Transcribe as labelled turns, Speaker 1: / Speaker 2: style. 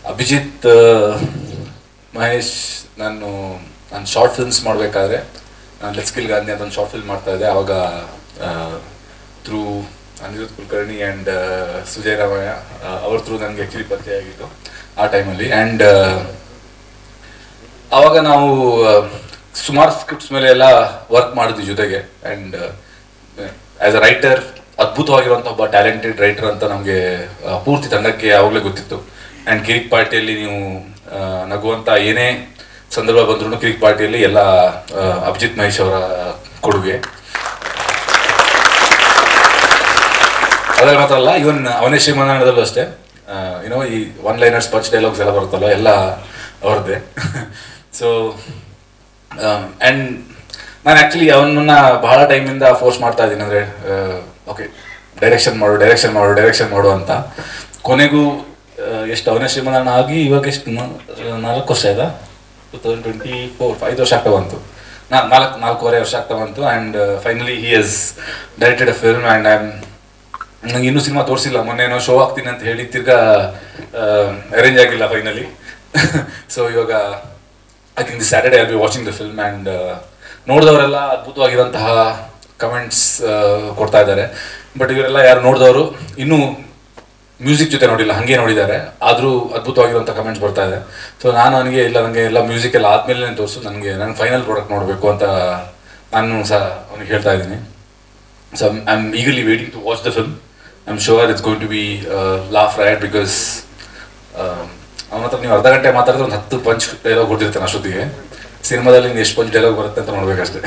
Speaker 1: ಅಭಿಜಿತ್ ಮಹೇಶ್ ನಾನು short films ಮಾಡಬೇಕಾದ್ರೆ ನಾನು ಲೆಟ್ಸ್ ಕಿಲ್ ಗಾಂಧಿ ಅಂತ ಒಂದು ಶಾರ್ಟ್ ಫಿಲ್ಮ್ ಮಾಡ್ತಾ ಇದ್ದೆ. ಆವಾಗ ಥ್ರೂ ಅನಿರುದ್ಧ್ ಕುಲಕರ್ಣಿ ಆ್ಯಂಡ್ ಸುಜಯ್ ರಾಮಯ್ಯ ಅವ್ರ ಥ್ರೂ ನನಗೆ ಆ್ಯಕ್ಚುಲಿ ಪರಿಚಯ ಆಗಿತ್ತು ಆ ಟೈಮಲ್ಲಿ. ಆ್ಯಂಡ್ ಆವಾಗ ನಾವು ಸುಮಾರು ಸ್ಕ್ರಿಪ್ಟ್ಸ್ ಮೇಲೆ ಎಲ್ಲ ವರ್ಕ್ ಮಾಡಿದ್ವಿ ಜೊತೆಗೆ. ಆ್ಯಂಡ್ ಆ್ಯಸ್ ಅ ರೈಟರ್ ಅದ್ಭುತವಾಗಿರುವಂಥ ಒಬ್ಬ ಟ್ಯಾಲೆಂಟೆಡ್ ರೈಟರ್ ಅಂತ ನಮಗೆ ಪೂರ್ತಿ ತಂಡಕ್ಕೆ ಯಾವಾಗಲೇ ಗೊತ್ತಿತ್ತು. ಆ್ಯಂಡ್ ಕಿರಿಕ್ ಪಾರ್ಟಿಯಲ್ಲಿ ನೀವು ನಗುವಂಥ ಏನೇ ಸಂದರ್ಭ ಬಂದ್ರೂ ಕಿರಿಕ್ ಪಾರ್ಟಿಯಲ್ಲಿ ಎಲ್ಲ ಅಭಿಜಿತ್ ಮಹೇಶ್ ಅವರ ಕೊಡುಗೆ. ಅದ್ರಲ್ಲಿ ಮಾತ್ರ ಅಲ್ಲ, ಇವನ್ ಅವನೇ ಶ್ರೀಮಂತದಲ್ಲೂ ಅಷ್ಟೇ. ಏನೋ ಈ ಒನ್ ಲೈನರ್ಸ್ ಪಂಚ್ ಡೈಲಾಗ್ಸ್ ಎಲ್ಲ ಬರುತ್ತಲ್ಲ, ಎಲ್ಲ ಅವ್ರದ್ದೇ. ಸೊ ಆ್ಯಂಡ್ ನಾನು ಆ್ಯಕ್ಚುಲಿ ಅವನನ್ನ ಬಹಳ ಟೈಮಿಂದ ಫೋರ್ಸ್ ಮಾಡ್ತಾ ಇದ್ದೀನಿ, ಅಂದರೆ ಓಕೆ ಡೈರೆಕ್ಷನ್ ಮಾಡು ಅಂತ. ಕೊನೆಗೂ ಎಷ್ಟು ಅವನೇ ಶ್ರೀಮಂತಣ್ಣ ಆಗಿ ಇವಾಗ ಎಷ್ಟು 4 ವರ್ಷ ಆಯ್ತಾ, 2024 5 ವರ್ಷ ಆಗ್ತಾ ಬಂತು, 4.5 ವರ್ಷ ಆಗ್ತಾ ಬಂತು. ಆ್ಯಂಡ್ ಫೈನಲಿ ಹಿ ಹಸ್ ಡೈರೆಕ್ಟೆಡ್ ಅ ಫಿಲ್ಮ್. ಆ್ಯಂಡ್ ನಂಗೆ ಇನ್ನೂ ಸಿನಿಮಾ ತೋರಿಸಿಲ್ಲ, ಮೊನ್ನೆನೋ ಶೋ ಆಗ್ತೀನಿ ಅಂತ ಹೇಳಿ ತಿರ್ಗಾ ಅರೇಂಜ್ ಆಗಿಲ್ಲ ಫೈನಲಿ. ಸೊ ಇವಾಗ I think this Saturday I will be watching the film. And ನೋಡಿದವರೆಲ್ಲ ಅದ್ಭುತವಾಗಿರೋಂತಹ ಕಮೆಂಟ್ಸ್ ಕೊಡ್ತಾ ಇದ್ದಾರೆ. ಬಟ್ ಇವರೆಲ್ಲ ಯಾರು ನೋಡಿದವರು ಇನ್ನೂ ಮ್ಯೂಸಿಕ್ ಜೊತೆ ನೋಡಿಲ್ಲ, ಹಾಗೆ ನೋಡಿದ್ದಾರೆ, ಆದರೂ ಅದ್ಭುತವಾಗಿರುವಂಥ ಕಮೆಂಟ್ಸ್ ಬರ್ತಾ ಇದೆ. ಸೊ ನಾನು ನನಗೆ ಎಲ್ಲ ಮ್ಯೂಸಿಕ್ ಎಲ್ಲ ಆದಮೇಲೆ ತೋರಿಸು, ನನಗೆ ಫೈನಲ್ ಪ್ರಾಡಕ್ಟ್ ನೋಡಬೇಕು ಅಂತ ನಾನು ಸಹ ಅವನಿಗೆ ಹೇಳ್ತಾ ಇದ್ದೀನಿ. So I am eagerly waiting to watch the film. I am sure it's going to be laugh right, because ಅವನ ಹತ್ರ ನೀವು ಅರ್ಧ ಗಂಟೆ ಮಾತಾಡಿದ್ರೆ ಒಂದು 10 ಪಂಚ್ ಡೈಲಾಗ್ ಕೊಟ್ಟಿರ್ತಾನೆ ಅಷ್ಟೊತ್ತಿಗೆ. ಸಿನಿಮಾದಲ್ಲಿ ಎಷ್ಟು ಪಂಚ್ ಡೈಲಾಗ್ ಬರುತ್ತೆ ಅಂತ ನೋಡ್ಬೇಕಷ್ಟೇ.